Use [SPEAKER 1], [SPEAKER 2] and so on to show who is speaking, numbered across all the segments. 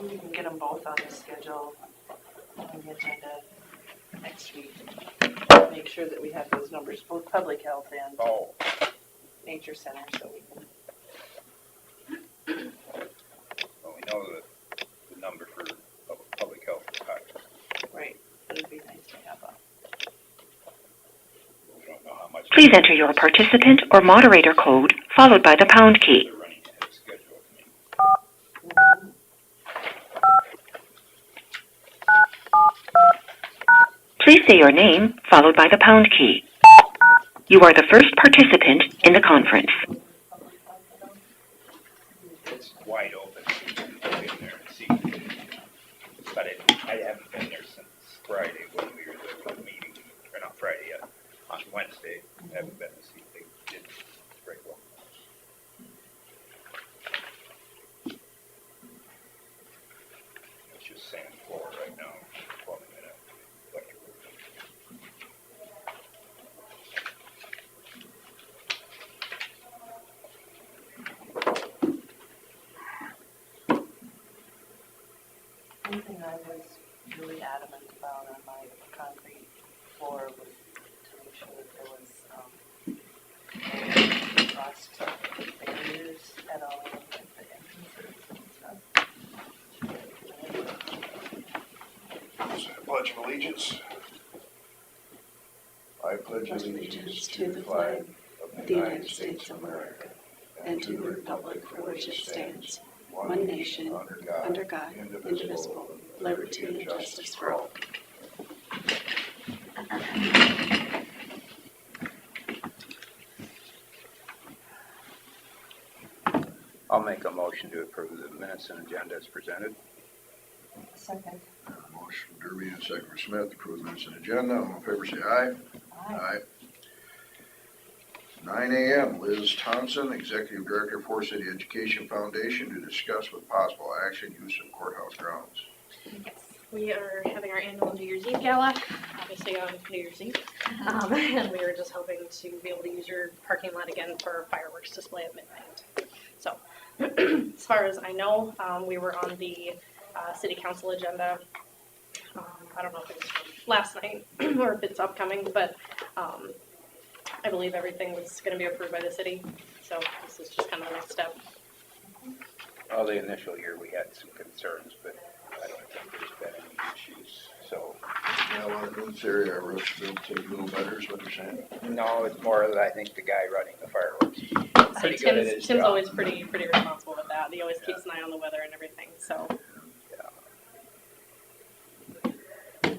[SPEAKER 1] We can get them both on the schedule on the agenda next week. Make sure that we have those numbers, both public health and nature center, so we can.
[SPEAKER 2] Well, we know that the number for public health is high.
[SPEAKER 1] Right, but it'd be nice to have a.
[SPEAKER 2] We don't know how much.
[SPEAKER 3] Please enter your participant or moderator code followed by the pound key.
[SPEAKER 2] They're running ahead of schedule.
[SPEAKER 3] Please say your name followed by the pound key. You are the first participant in the conference.
[SPEAKER 2] It's wide open. Go in there and see. But I haven't been there since Friday when we were there for the meeting, or not Friday yet, on Wednesday. I haven't been to see if they did very well. It's just sand floor right now, plumbing it up, electrical.
[SPEAKER 1] One thing I was really adamant about on my concrete floor was to make sure that there was frost barriers at all, like the entrances and stuff.
[SPEAKER 4] Pledge of Allegiance. I pledge allegiance to the flag of the United States of America and to the republic for which it stands, one nation, under God, indivisible, liberty and justice for all.
[SPEAKER 2] I'll make a motion to approve the minutes and agenda as presented.
[SPEAKER 1] Second.
[SPEAKER 4] Motion Derby and second for Smith, approve minutes and agenda. All in favor say aye.
[SPEAKER 1] Aye.
[SPEAKER 4] 9 a.m. Liz Thompson, Executive Director, Forest City Education Foundation, to discuss with possible action use of courthouse grounds.
[SPEAKER 5] Yes, we are having our annual New Year's Eve gala, obviously on New Year's Eve. And we were just hoping to be able to use your parking lot again for fireworks display at midnight. So, as far as I know, we were on the city council agenda. I don't know if it was from last night or if it's upcoming, but I believe everything was going to be approved by the city. So this is just kind of the next step.
[SPEAKER 2] Well, the initial year we had some concerns, but I don't think there's been any issues. So,
[SPEAKER 4] Yeah, well, in this area, our roads should take a little better, is what you're saying.
[SPEAKER 2] no, it's more that I think the guy running the fireworks, he's pretty good at his
[SPEAKER 5] Tim's
[SPEAKER 2] job.
[SPEAKER 5] always pretty responsible with that. He always keeps an eye on the weather and everything. So
[SPEAKER 2] Do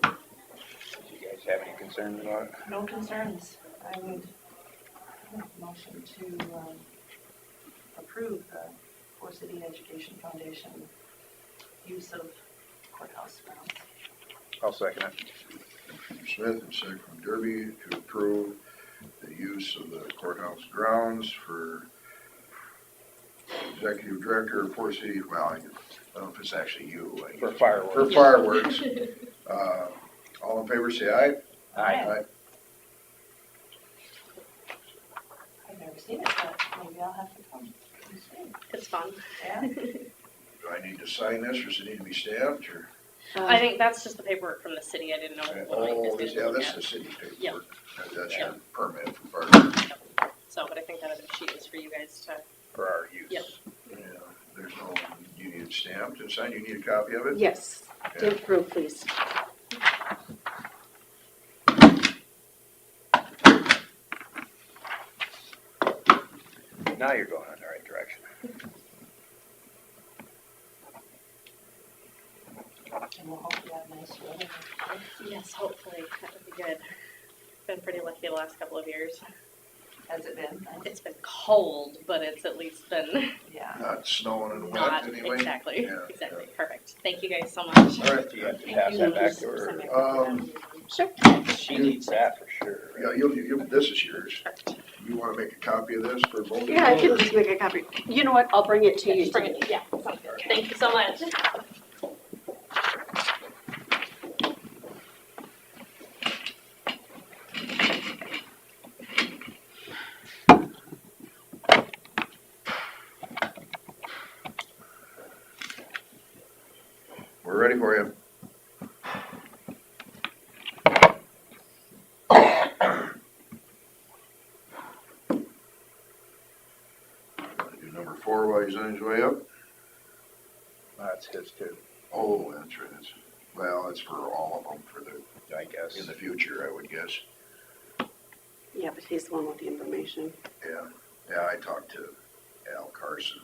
[SPEAKER 2] you guys have any concerns about it?
[SPEAKER 1] No concerns. I would make a motion to approve the Forest City Education Foundation use of courthouse grounds.
[SPEAKER 2] I'll second it.
[SPEAKER 4] From Smith and second from Derby to approve the use of the courthouse grounds for Executive Director of Forest City, well, I don't know if it's actually you. I
[SPEAKER 2] For
[SPEAKER 4] guess.
[SPEAKER 2] fireworks.
[SPEAKER 4] For fireworks. All in favor say aye.
[SPEAKER 2] Aye.
[SPEAKER 1] I've never seen it, but maybe I'll have to come and see.
[SPEAKER 5] it's fun.
[SPEAKER 1] Yeah.
[SPEAKER 4] Do I need to sign this or does it need to be stamped or?
[SPEAKER 5] I think that's just the paperwork from the city. I didn't know what
[SPEAKER 4] Oh,
[SPEAKER 5] this
[SPEAKER 4] yeah, this is the city paperwork. That's your permit for fireworks.
[SPEAKER 5] So, but I think that other sheet is for you guys to.
[SPEAKER 2] For our use.
[SPEAKER 5] Yep.
[SPEAKER 4] Yeah, there's no, you need it stamped and signed, you need a copy of it?
[SPEAKER 6] Yes,
[SPEAKER 4] Yeah.
[SPEAKER 6] to approve, please.
[SPEAKER 2] Now you're going in the right direction.
[SPEAKER 1] And we'll hopefully have nice weather.
[SPEAKER 5] Yes, hopefully that would be good. Been pretty lucky the last couple of years.
[SPEAKER 1] Has it been?
[SPEAKER 5] It's been cold, but it's at least been
[SPEAKER 1] Yeah.
[SPEAKER 4] Not snowing and wet
[SPEAKER 5] not
[SPEAKER 4] anyway?
[SPEAKER 5] exactly.
[SPEAKER 4] Yeah,
[SPEAKER 5] Exactly. Perfect. Thank you guys so much.
[SPEAKER 4] All right.
[SPEAKER 2] Do you have to pass that back to her?
[SPEAKER 5] Sure.
[SPEAKER 2] She needs that for sure.
[SPEAKER 4] Yeah, this is yours. You wanna make a copy of this for both of you?
[SPEAKER 6] Yeah, I could just make a copy. You know what, I'll bring it to you.
[SPEAKER 5] Just bring it. Yeah. Sounds good. Thank you so much.
[SPEAKER 7] We're ready for you. Do number 4 while he's on his way up.
[SPEAKER 2] That's his too,
[SPEAKER 7] Oh, that's right. Well, it's for all of them for the,
[SPEAKER 2] I guess.
[SPEAKER 7] in the future, I would guess.
[SPEAKER 6] Yeah, but he's the one with the information.
[SPEAKER 7] Yeah, yeah, I talked to Al Carson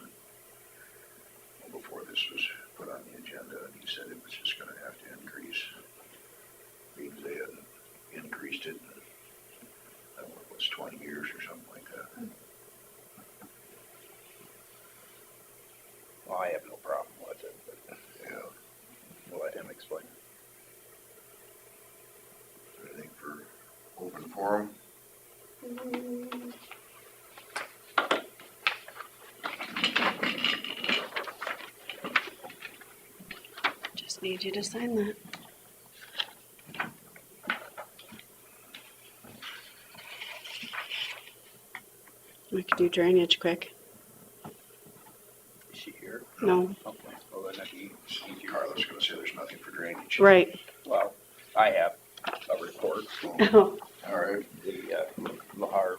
[SPEAKER 7] before this was put on the agenda, and he said it was just gonna have to increase. Because they hadn't increased it in, I don't know, it was 20 years or something like that.
[SPEAKER 2] Well, I have no problem with it, but
[SPEAKER 7] Yeah,
[SPEAKER 2] we'll let him explain.
[SPEAKER 7] I think for open forum,
[SPEAKER 6] Just need you to sign that. We could do drainage quick.
[SPEAKER 2] Is she here?
[SPEAKER 6] No.
[SPEAKER 2] Okay, well then that'd be easier.
[SPEAKER 7] Carla's gonna say there's nothing for drainage.
[SPEAKER 6] Right.
[SPEAKER 2] Well, I have a report.
[SPEAKER 6] Oh,
[SPEAKER 7] All right,
[SPEAKER 2] The Lahar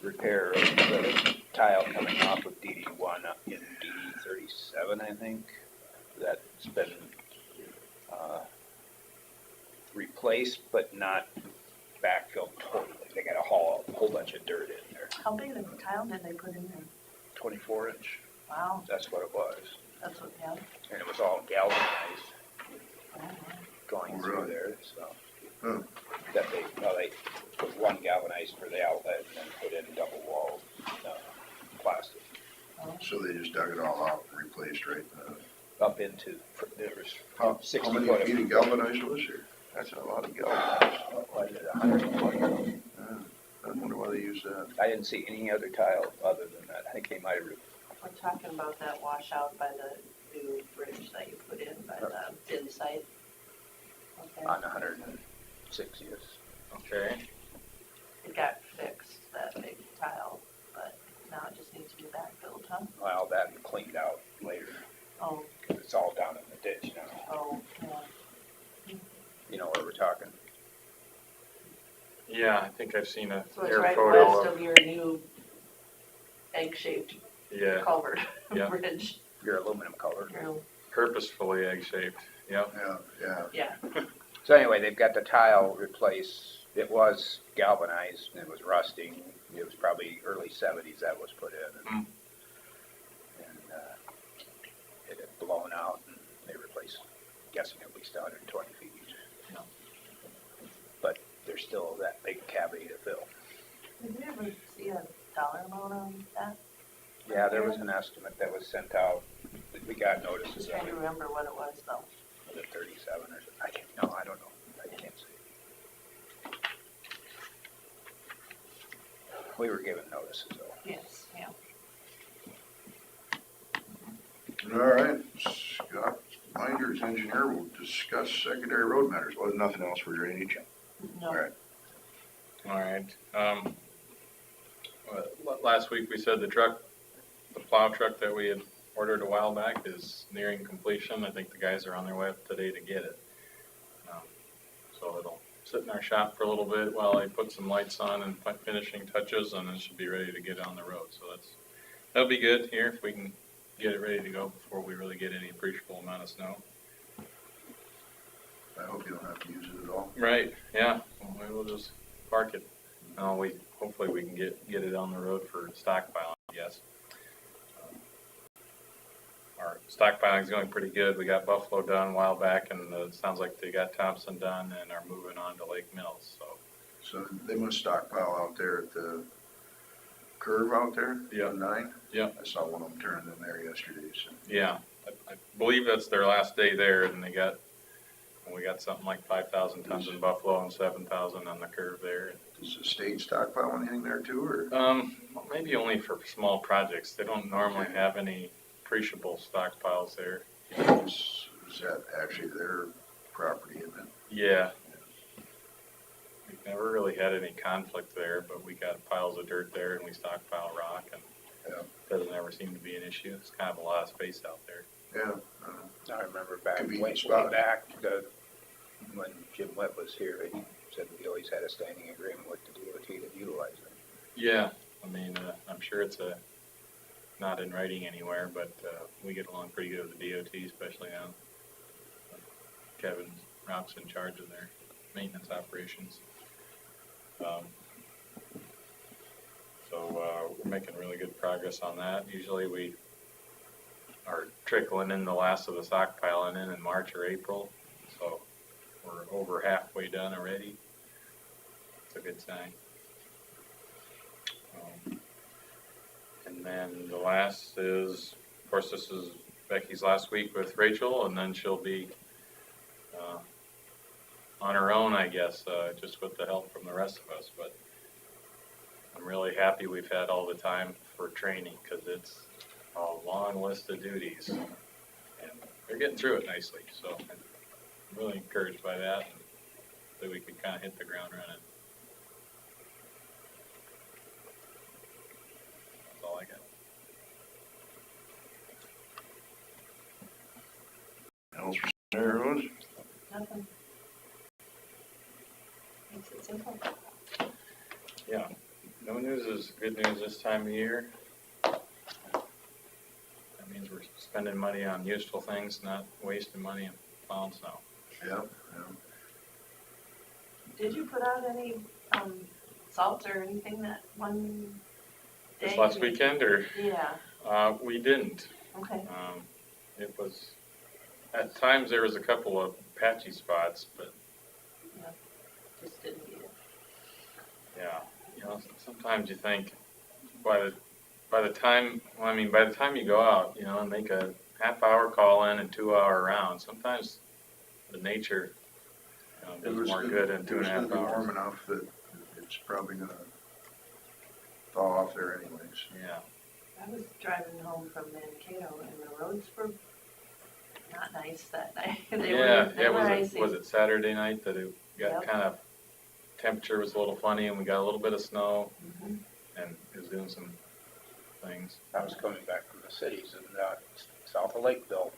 [SPEAKER 2] repair of the tile coming off of DD1 up in DD37, I think. That's been replaced, but not backfilled totally. They got to haul a whole bunch of dirt in there.
[SPEAKER 1] How big of a tile did they put in there?
[SPEAKER 2] 24 inch,
[SPEAKER 1] Wow,
[SPEAKER 2] that's what it was.
[SPEAKER 1] that's what, yeah.
[SPEAKER 2] And it was all galvanized
[SPEAKER 1] Oh, wow.
[SPEAKER 2] going
[SPEAKER 7] Oh,
[SPEAKER 2] through
[SPEAKER 7] really?
[SPEAKER 2] there, so.
[SPEAKER 7] Huh.
[SPEAKER 2] That they put one galvanized for the outlet and then put in double walled plastic
[SPEAKER 7] so they just dug it all out and replaced, right?
[SPEAKER 2] up into, there was
[SPEAKER 7] How
[SPEAKER 2] 60
[SPEAKER 7] many
[SPEAKER 2] foot
[SPEAKER 7] feet of galvanized was there? That's a lot of galvanized.
[SPEAKER 2] what is it, 120?
[SPEAKER 7] Yeah, I wonder why they use that.
[SPEAKER 2] I didn't see any other tile other than that. I think they might have,
[SPEAKER 1] We're talking about that washout by the new bridge that you put in by the thin site. Okay,
[SPEAKER 2] on 160th.
[SPEAKER 8] Okay,
[SPEAKER 1] it got fixed, that big tile, but now it just needs to be backfilled, huh?
[SPEAKER 2] Well, that and cleaned out later,
[SPEAKER 1] Oh,
[SPEAKER 2] because it's all down in the ditch now.
[SPEAKER 1] oh, yeah.
[SPEAKER 2] You know where we're talking?
[SPEAKER 8] yeah, I think I've seen a
[SPEAKER 1] So it's
[SPEAKER 8] air
[SPEAKER 1] right
[SPEAKER 8] photo
[SPEAKER 1] west
[SPEAKER 8] of,
[SPEAKER 1] of your new egg-shaped
[SPEAKER 8] yeah,
[SPEAKER 1] culvert
[SPEAKER 8] Yeah.
[SPEAKER 1] bridge.
[SPEAKER 2] Your aluminum color.
[SPEAKER 1] Your-
[SPEAKER 8] purposefully egg-shaped, yep.
[SPEAKER 7] Yeah, yeah.
[SPEAKER 1] Yeah,
[SPEAKER 2] So anyway, they've got the tile replaced. It was galvanized and it was rusting. It was probably early 70s that was put in. And, it had blown out and they replaced, guessing at least 120 feet. But there's still that big cavity to fill.
[SPEAKER 1] did we ever see a dollar amount on that?
[SPEAKER 2] Yeah, there was an estimate that was sent out. We got notices
[SPEAKER 1] Just
[SPEAKER 2] of
[SPEAKER 1] trying
[SPEAKER 2] it.
[SPEAKER 1] to remember what it was though.
[SPEAKER 2] Was it 37 or something? I don't know. I can't see. We were given notices though.
[SPEAKER 1] Yes, yeah.
[SPEAKER 7] All right, Scott Minders, engineer, will discuss secondary road matters. Well, there's nothing else for drainage.
[SPEAKER 1] No.
[SPEAKER 7] All right,
[SPEAKER 8] All right, last week we said the plow truck that we had ordered a while back is nearing completion. I think the guys are on their way up today to get it. So it'll sit in our shop for a little bit while I put some lights on and finishing touches, and it should be ready to get on the road. So that'll be good here if we can get it ready to go before we really get any appreciable amount of snow.
[SPEAKER 7] I hope you don't have to use it at all.
[SPEAKER 8] Right, yeah, we will just park it. Hopefully we can get it on the road for stockpiling, I guess. Our stockpiling is going pretty good. We got Buffalo done a while back, and it sounds like they got Thompson done and are moving on to Lake Mills, so.
[SPEAKER 7] So they must stockpile out there at the curve out there?
[SPEAKER 8] Yeah.
[SPEAKER 7] on 9?
[SPEAKER 8] Yeah.
[SPEAKER 7] I saw one of them turn in there yesterday, so.
[SPEAKER 8] Yeah, I believe that's their last day there, and we got something like 5,000 tons in Buffalo and 7,000 on the curve there.
[SPEAKER 7] Does the state stockpile anything there too, or?
[SPEAKER 8] Maybe only for small projects. They don't normally have any appreciable stockpiles there.
[SPEAKER 7] Is that actually their property, isn't it?
[SPEAKER 8] Yeah. We've never really had any conflict there, but we got piles of dirt there and we stockpile rock, and
[SPEAKER 7] Yeah.
[SPEAKER 8] it doesn't ever seem to be an issue. It's kind of a lot of space out there.
[SPEAKER 7] Yeah.
[SPEAKER 2] I remember back,
[SPEAKER 7] Convenient
[SPEAKER 2] way
[SPEAKER 7] spot.
[SPEAKER 2] back, when Jim Webb was here, he said he always had a standing agreement with the DOT to utilize it.
[SPEAKER 8] Yeah, I mean, I'm sure it's not in writing anywhere, but we get along pretty good with the DOT, especially now. Kevin Rock's in charge of their maintenance operations. So we're making really good progress on that. Usually we are trickling in the last of the stockpiling in March or April, so we're over halfway done already. It's a good sign. And then the last is, of course, this is Becky's last week with Rachel, and then she'll be on her own, I guess, just with the help from the rest of us. But I'm really happy we've had all the time for training, because it's a long list of duties, and they're getting through it nicely. So I'm really encouraged by that, and that we can kind of hit the ground running. That's all I got.
[SPEAKER 7] Else for Sarah Rose?
[SPEAKER 1] Nothing. Makes it simple.
[SPEAKER 8] Yeah, no news is good news this time of year. That means we're spending money on useful things, not wasting money on plowing snow.
[SPEAKER 7] Yeah.
[SPEAKER 1] Did you put out any salt or anything that one day?
[SPEAKER 8] This last weekend, or?
[SPEAKER 1] Yeah,
[SPEAKER 8] We didn't.
[SPEAKER 1] okay.
[SPEAKER 8] It was, at times there was a couple of patchy spots, but
[SPEAKER 1] Just didn't need it.
[SPEAKER 8] yeah, you know, sometimes you think by the time you go out, you know, and make a half-hour call in and 2-hour round, sometimes the nature does more good in 2.5
[SPEAKER 7] It was gonna be warm
[SPEAKER 8] hours.
[SPEAKER 7] enough that it's probably gonna thaw off there anyways.
[SPEAKER 8] Yeah.
[SPEAKER 1] I was driving home from Mankato and the roads were not nice that night. They were icy.
[SPEAKER 8] Was it Saturday night that it got
[SPEAKER 1] Yep.
[SPEAKER 8] kind of, temperature was a little funny, and we got a little bit of snow,
[SPEAKER 1] Mhm.
[SPEAKER 8] and it was doing some things.
[SPEAKER 2] I was coming back from the cities and south of Lakeville.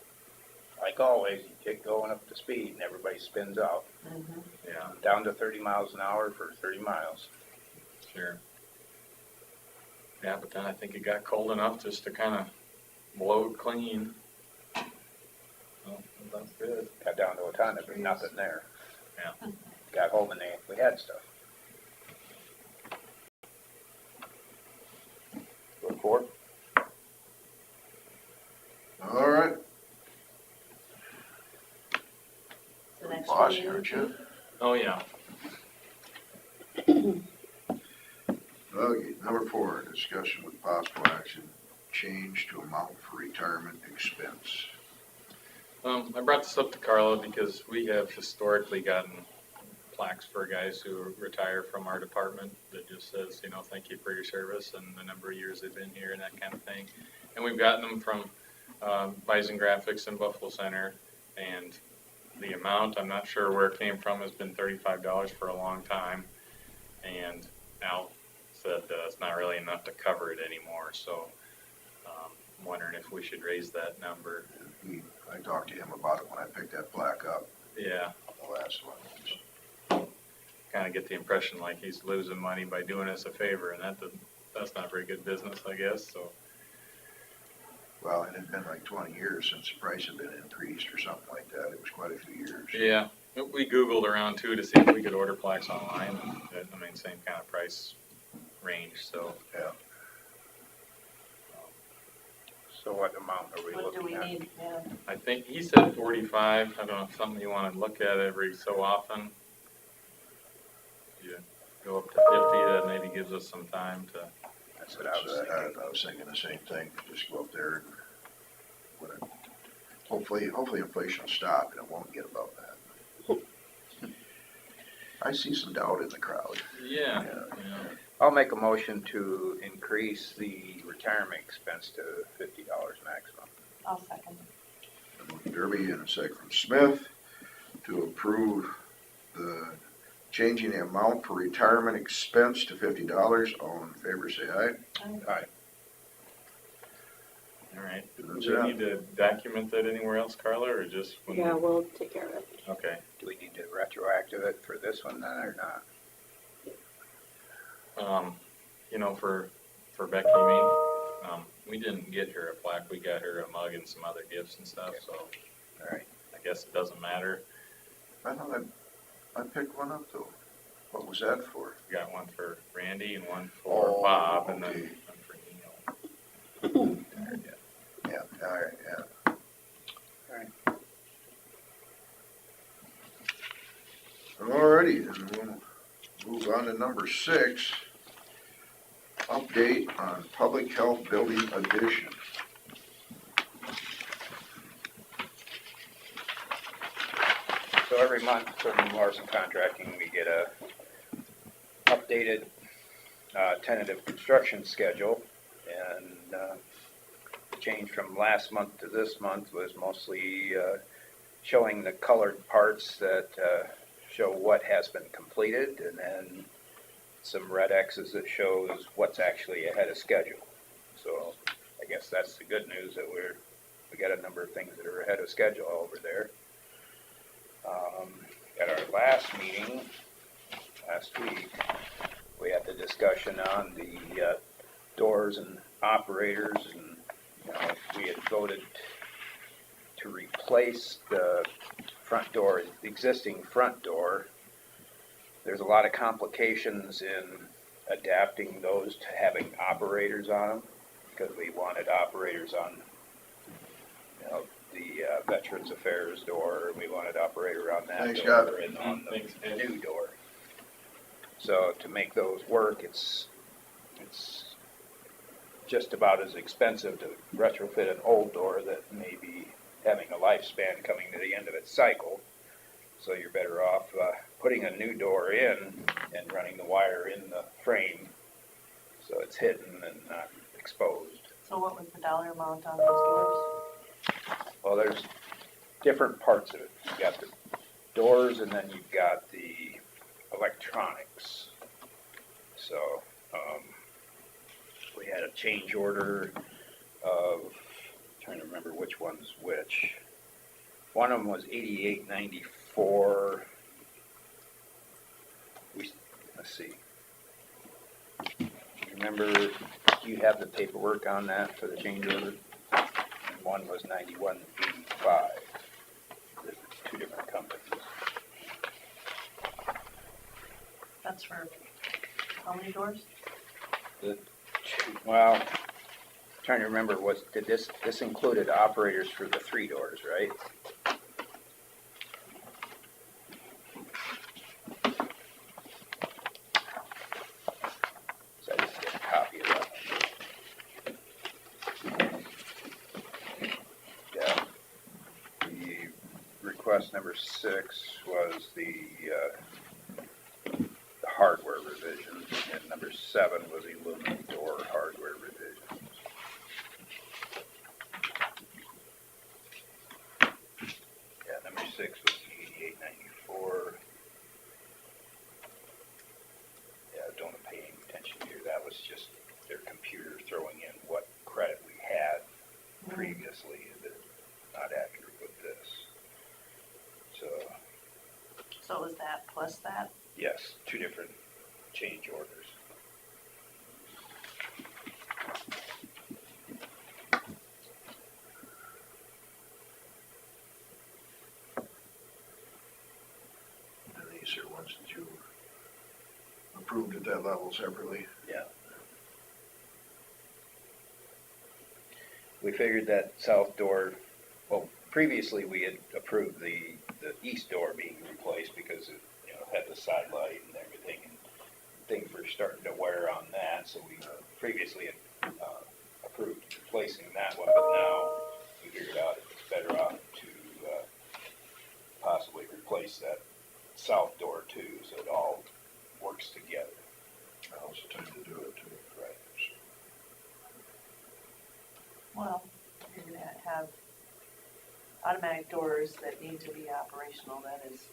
[SPEAKER 2] Like always, you get going up to speed and everybody spins out.
[SPEAKER 1] Mhm.
[SPEAKER 8] Yeah,
[SPEAKER 2] Down to 30 miles an hour for 30 miles.
[SPEAKER 8] sure. Yeah, but then I think it got cold enough just to kind of blow it clean. Well, that's good.
[SPEAKER 2] Got down to a ton, there was nothing there.
[SPEAKER 8] Yeah.
[SPEAKER 2] Got home and we had stuff.
[SPEAKER 8] Report?
[SPEAKER 7] All right.
[SPEAKER 1] The next
[SPEAKER 7] Boss,
[SPEAKER 1] meeting.
[SPEAKER 7] aren't you?
[SPEAKER 8] Oh, yeah.
[SPEAKER 7] Okay, number 4, discussion with possible action, change to amount for retirement expense.
[SPEAKER 8] I brought this up to Carla because we have historically gotten plaques for guys who retire from our department that just says, you know, thank you for your service and the number of years they've been here and that kind of thing. And we've gotten them from Bison Graphics in Buffalo Center, and the amount, I'm not sure where it came from, has been $35 for a long time. And Al said it's not really enough to cover it anymore, so I'm wondering if we should raise that number.
[SPEAKER 7] I talked to him about it when I picked that plaque up,
[SPEAKER 8] Yeah,
[SPEAKER 7] the last one.
[SPEAKER 8] kind of get the impression like he's losing money by doing us a favor, and that's not very good business, I guess, so.
[SPEAKER 7] Well, it had been like 20 years since the price had been increased or something like that. It was quite a few years.
[SPEAKER 8] Yeah, we Googled around too to see if we could order plaques online, and, I mean, same kind of price range, so.
[SPEAKER 7] Yeah.
[SPEAKER 2] So what amount are we
[SPEAKER 1] What do we
[SPEAKER 2] looking at?
[SPEAKER 1] need? Yeah.
[SPEAKER 8] I think he said 45, I don't know, if something you want to look at every so often. You go up to 50, that maybe gives us some time to,
[SPEAKER 2] That's what I was thinking.
[SPEAKER 7] I was thinking the same thing, just go up there and hopefully inflation will stop and it won't get above that. I see some doubt in the crowd.
[SPEAKER 8] yeah,
[SPEAKER 7] Yeah.
[SPEAKER 8] you know.
[SPEAKER 2] I'll make a motion to increase the retirement expense to $50 maximum.
[SPEAKER 1] I'll second.
[SPEAKER 7] Derby and a second from Smith to approve the changing the amount for retirement expense to $50. All in favor, say aye.
[SPEAKER 2] Aye.
[SPEAKER 8] All right.
[SPEAKER 7] That's
[SPEAKER 8] Do we
[SPEAKER 7] it.
[SPEAKER 8] need to document that anywhere else, Carla, or just when?
[SPEAKER 6] Yeah, we'll take care of it.
[SPEAKER 8] Okay.
[SPEAKER 2] Do we need to retroactive it for this one then or not?
[SPEAKER 8] You know, for Becky, you mean, we didn't get her a plaque, we got her a mug and some other gifts and stuff, so
[SPEAKER 2] All right.
[SPEAKER 8] I guess it doesn't matter.
[SPEAKER 7] I thought I picked one up though. What was that for?
[SPEAKER 8] We got one for Randy and one for
[SPEAKER 7] Oh,
[SPEAKER 8] Bob and then
[SPEAKER 7] okay.
[SPEAKER 8] one for Neil. Tired yet.
[SPEAKER 7] Yeah, all right, yeah. Alrighty, then we'll move on to number 6. Update on public health building addition.
[SPEAKER 2] So every month from Larson Contracting, we get a updated tentative construction schedule. And change from last month to this month was mostly showing the colored parts that show what has been completed, and then some red X's that shows what's actually ahead of schedule. So I guess that's the good news, that we got a number of things that are ahead of schedule over there. At our last meeting, last week, we had the discussion on the doors and operators, and we had voted to replace the front door, the existing front door. There's a lot of complications in adapting those to having operators on them, because we wanted operators on the Veterans Affairs door, and we wanted operator on that
[SPEAKER 7] Thanks,
[SPEAKER 2] door
[SPEAKER 7] Scott.
[SPEAKER 2] and on the
[SPEAKER 8] Thanks, Ed.
[SPEAKER 2] new door. So to make those work, it's just about as expensive to retrofit an old door that may be having a lifespan coming to the end of its cycle. So you're better off putting a new door in and running the wire in the frame so it's hidden and not exposed.
[SPEAKER 1] So what was the dollar amount on those doors?
[SPEAKER 2] Well, there's different parts of it. You've got the doors, and then you've got the electronics. So we had a change order of, trying to remember which one's which. One of them was $88.94. Let's see. Remember, you have the paperwork on that for the change order? And one was $91.85. There's 2 different companies.
[SPEAKER 1] That's for how many doors?
[SPEAKER 2] Well, trying to remember, did this included operators for the 3 doors, right? So I just get a copy of that. Yeah. The request number 6 was the hardware revision, and number 7 was the aluminum door hardware revision. Yeah, number 6 was $88.94. Yeah, don't pay any attention here. That was just their computer throwing in what credit we had previously that not accurate with this.
[SPEAKER 1] So it was that plus that?
[SPEAKER 2] Yes, 2 different change orders.
[SPEAKER 7] And these are ones that you approved at that level separately.
[SPEAKER 2] Yeah. We figured that south door, well, previously we had approved the east door being replaced because it had the side light and everything, and things were starting to wear on that, so we previously had approved replacing that one, but now we figured out it's better off to possibly replace that south door too, so it all works together.
[SPEAKER 7] Now's the time to do it too.
[SPEAKER 2] Right.
[SPEAKER 1] Well, you're gonna have automatic doors that need to be operational, that is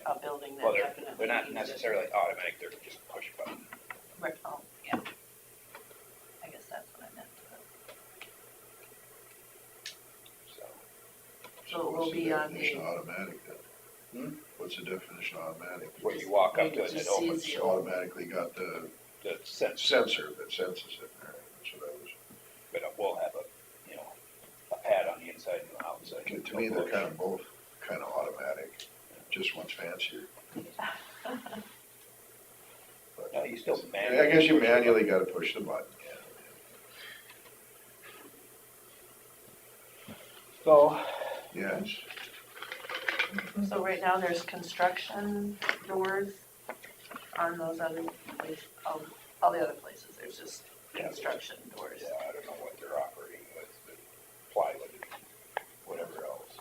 [SPEAKER 1] a building that
[SPEAKER 2] Well,
[SPEAKER 1] definitely
[SPEAKER 2] they're not
[SPEAKER 1] needs it.
[SPEAKER 2] necessarily automatic, they're just push button.
[SPEAKER 1] Right, oh, yeah. I guess that's what I meant. So it will
[SPEAKER 7] what's the
[SPEAKER 1] be on
[SPEAKER 7] definition
[SPEAKER 1] the,
[SPEAKER 7] of automatic then? What's the definition of automatic?
[SPEAKER 2] Where you walk up to it and it
[SPEAKER 1] Just
[SPEAKER 2] opens,
[SPEAKER 1] sees
[SPEAKER 7] It's automatically got the
[SPEAKER 2] the sense,
[SPEAKER 7] sensor that senses it. All right, that's what I was.
[SPEAKER 2] but we'll have a, a pad on the inside and the outside.
[SPEAKER 7] To me, they're kind of both kind of automatic, just one's fancier. But
[SPEAKER 2] No, you still
[SPEAKER 7] I
[SPEAKER 2] manually.
[SPEAKER 7] guess you manually gotta push the button,
[SPEAKER 2] So,
[SPEAKER 7] yeah. Yes,
[SPEAKER 1] so right now there's construction doors on those other places, all the other places, there's just construction doors.
[SPEAKER 2] yeah, I don't know what they're operating with, the plywood, whatever else.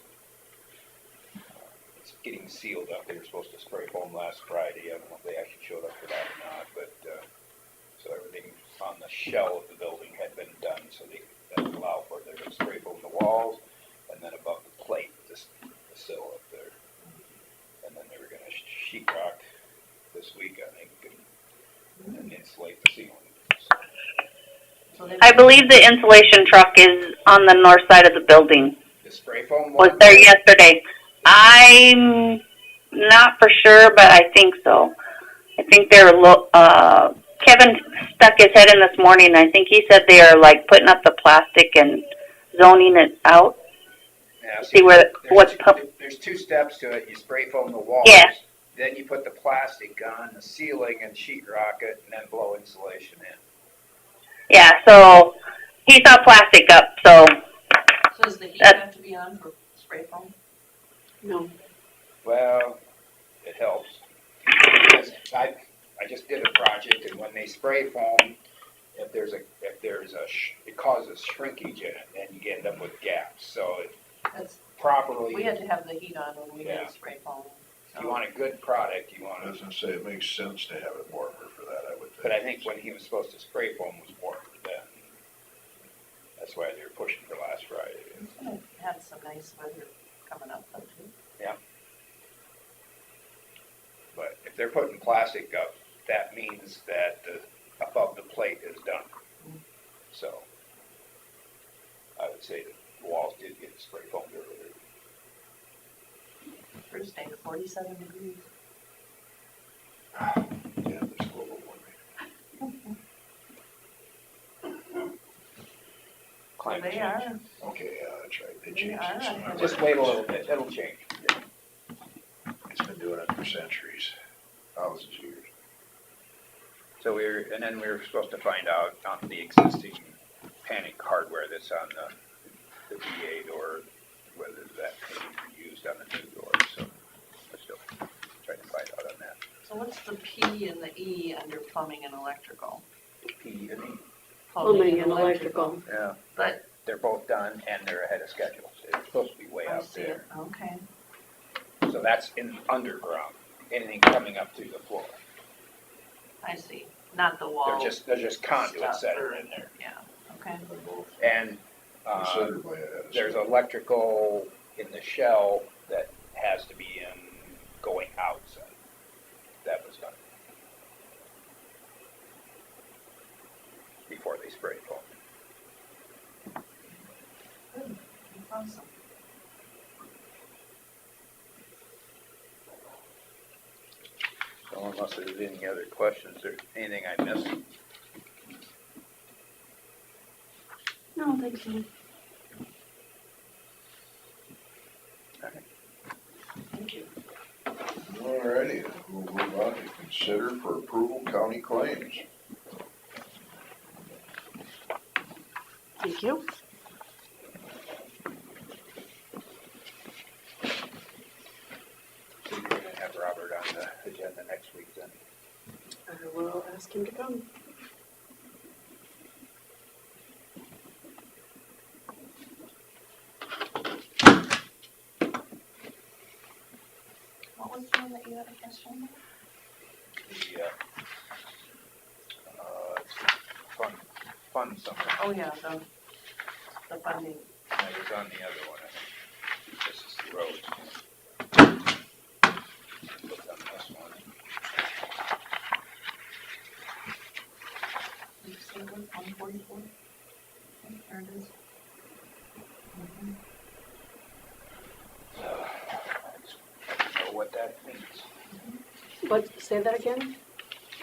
[SPEAKER 2] It's getting sealed up. They were supposed to spray foam last Friday. I don't know if they actually showed up for that or not, but, so everything on the shell of the building had been done, so that would allow for it. They're gonna spray foam the walls, and then above the plate, the sill up there. And then they were gonna sheet rock this week, I think, and insulate the ceiling.
[SPEAKER 1] So they-
[SPEAKER 9] I believe the insulation truck is on the north side of the building.
[SPEAKER 2] The spray foam
[SPEAKER 9] Was
[SPEAKER 2] one?
[SPEAKER 9] there yesterday. I'm not for sure, but I think so. I think they're, Kevin stuck his head in this morning, and I think he said they are like putting up the plastic and zoning it out.
[SPEAKER 2] Yeah,
[SPEAKER 9] See where, what's,
[SPEAKER 2] there's two steps to it. You spray foam the walls.
[SPEAKER 9] Yeah.
[SPEAKER 2] Then you put the plastic on the ceiling and sheet rock it, and then blow insulation in.
[SPEAKER 9] yeah, so he saw plastic up, so
[SPEAKER 1] So does the heat have to be on for spray foam?
[SPEAKER 6] No.
[SPEAKER 2] Well, it helps. Because I just did a project, and when they spray foam, if there's it causes shrinkage in it, and you end up with gaps. So it
[SPEAKER 1] That's,
[SPEAKER 2] properly,
[SPEAKER 1] we had to have the heat on when we
[SPEAKER 2] Yeah.
[SPEAKER 1] did spray foam.
[SPEAKER 2] if you want a good product, you
[SPEAKER 7] I
[SPEAKER 2] want
[SPEAKER 7] was
[SPEAKER 2] to.
[SPEAKER 7] gonna say, it makes sense to have it warmer for that, I would think.
[SPEAKER 2] But I think when he was supposed to spray foam was warmer then. That's why they were pushing for last Friday.
[SPEAKER 1] It's gonna have some nice weather coming up though too.
[SPEAKER 2] But if they're putting plastic up, that means that the above the plate is done. So I would say the walls did get spray foamed earlier.
[SPEAKER 1] First day, 47 degrees.
[SPEAKER 7] Yeah, there's global warming.
[SPEAKER 2] Climate
[SPEAKER 1] They
[SPEAKER 2] change.
[SPEAKER 1] are,
[SPEAKER 7] Okay, yeah, that's right, they
[SPEAKER 1] They
[SPEAKER 7] changed
[SPEAKER 1] are.
[SPEAKER 7] it. somewhere.
[SPEAKER 2] Just wait a little bit, it'll change.
[SPEAKER 7] It's been doing it for centuries, thousands of years.
[SPEAKER 2] So and then we were supposed to find out on the existing panic hardware that's on the V8 door, whether that can be used on the new door, so we're still trying to find out on that.
[SPEAKER 1] so what's the P and the E under plumbing and electrical?
[SPEAKER 2] P and E,
[SPEAKER 6] Plumbing and electrical.
[SPEAKER 2] yeah,
[SPEAKER 1] But
[SPEAKER 2] they're both done and they're ahead of schedule. They're supposed to be way
[SPEAKER 1] I
[SPEAKER 2] out
[SPEAKER 1] see
[SPEAKER 2] there.
[SPEAKER 1] it, okay.
[SPEAKER 2] So that's in underground, anything coming up through the floor.
[SPEAKER 1] I see, not the wall.
[SPEAKER 2] They're just conduits
[SPEAKER 1] stuff
[SPEAKER 2] that are
[SPEAKER 1] or-
[SPEAKER 2] in there.
[SPEAKER 1] Yeah, okay.
[SPEAKER 7] They're both
[SPEAKER 2] And,
[SPEAKER 7] considerably ahead of
[SPEAKER 2] there's
[SPEAKER 7] schedule.
[SPEAKER 2] electrical in the shell that has to be in going outside. That was done. Before they spray foam.
[SPEAKER 1] Good, awesome.
[SPEAKER 2] So unless there's any other questions or anything I missed,
[SPEAKER 6] No, thank you.
[SPEAKER 1] Thank you.
[SPEAKER 7] Alrighty, we'll move on to consider for approval county claims.
[SPEAKER 6] Thank you.
[SPEAKER 2] so you're gonna have Robert on the agenda next week then.
[SPEAKER 6] I will ask him to come.
[SPEAKER 1] What was the one that you had a question?
[SPEAKER 2] The, fund something.
[SPEAKER 1] Oh, yeah, the funding.
[SPEAKER 2] And it was on the other one, I think. This is the road. Look on this one.
[SPEAKER 1] You said it was 144? There it is. Mhm.
[SPEAKER 6] What, say that again?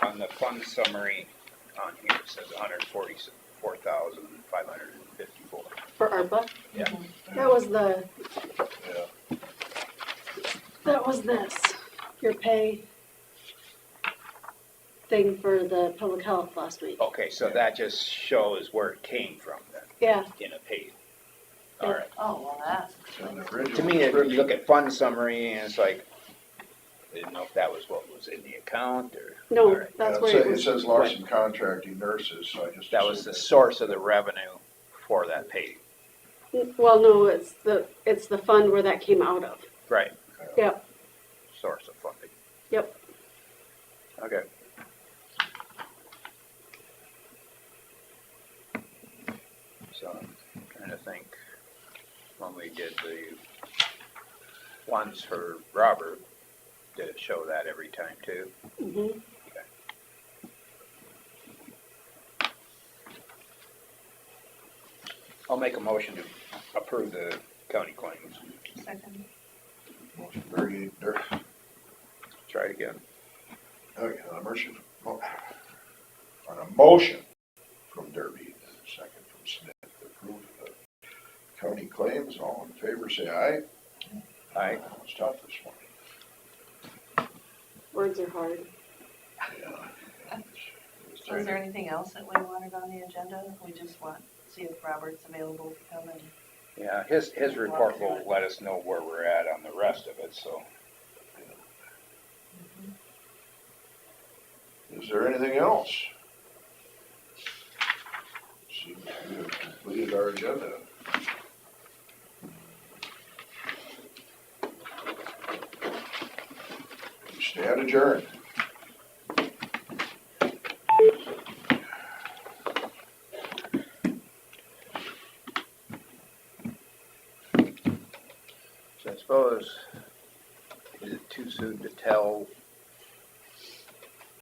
[SPEAKER 2] On the fund summary on here, it says 144,554.
[SPEAKER 6] For ARPA?
[SPEAKER 2] Yeah.
[SPEAKER 6] That was the,
[SPEAKER 7] Yeah.
[SPEAKER 6] that was this, your pay thing for the public health last week.
[SPEAKER 2] Okay, so that just shows where it came from then,
[SPEAKER 6] Yeah,
[SPEAKER 2] in a page. All right.
[SPEAKER 1] Oh, well, that's.
[SPEAKER 7] And the original
[SPEAKER 2] To me, if you look
[SPEAKER 7] description-
[SPEAKER 2] at fund summary, and it's like, I didn't know if that was what was in the account, or. All
[SPEAKER 6] no,
[SPEAKER 2] right.
[SPEAKER 6] that's
[SPEAKER 7] Yeah,
[SPEAKER 6] where it
[SPEAKER 7] It
[SPEAKER 6] was.
[SPEAKER 7] says Larson Contracting Nurses, so I just.
[SPEAKER 2] That was the
[SPEAKER 7] assumed
[SPEAKER 2] source of the revenue for that pay.
[SPEAKER 6] Well, no, it's the fund where that came out of.
[SPEAKER 2] Right.
[SPEAKER 6] Yep,
[SPEAKER 2] Source of funding.
[SPEAKER 6] yep.
[SPEAKER 2] Okay. So I'm trying to think, when we did the ones for Robert, did it show that every time too?
[SPEAKER 6] Mhm.
[SPEAKER 2] I'll make a motion to approve the county claims.
[SPEAKER 1] Second.
[SPEAKER 7] Motion Derby,
[SPEAKER 2] Try it again.
[SPEAKER 7] okay, on a motion from Derby, and a second from Smith, to approve the county claims, all in favor, say aye.
[SPEAKER 2] Aye.
[SPEAKER 7] It's tough this morning.
[SPEAKER 6] Words are hard.
[SPEAKER 7] Yeah.
[SPEAKER 1] So is there anything else that we wanted on the agenda? We just want, see if Robert's available to come and.
[SPEAKER 2] Yeah, his report will let us know where we're at on the rest of it, so.
[SPEAKER 7] Is there anything else? Seems we have completed our agenda. We stand adjourned.
[SPEAKER 2] So I suppose, is it too soon to tell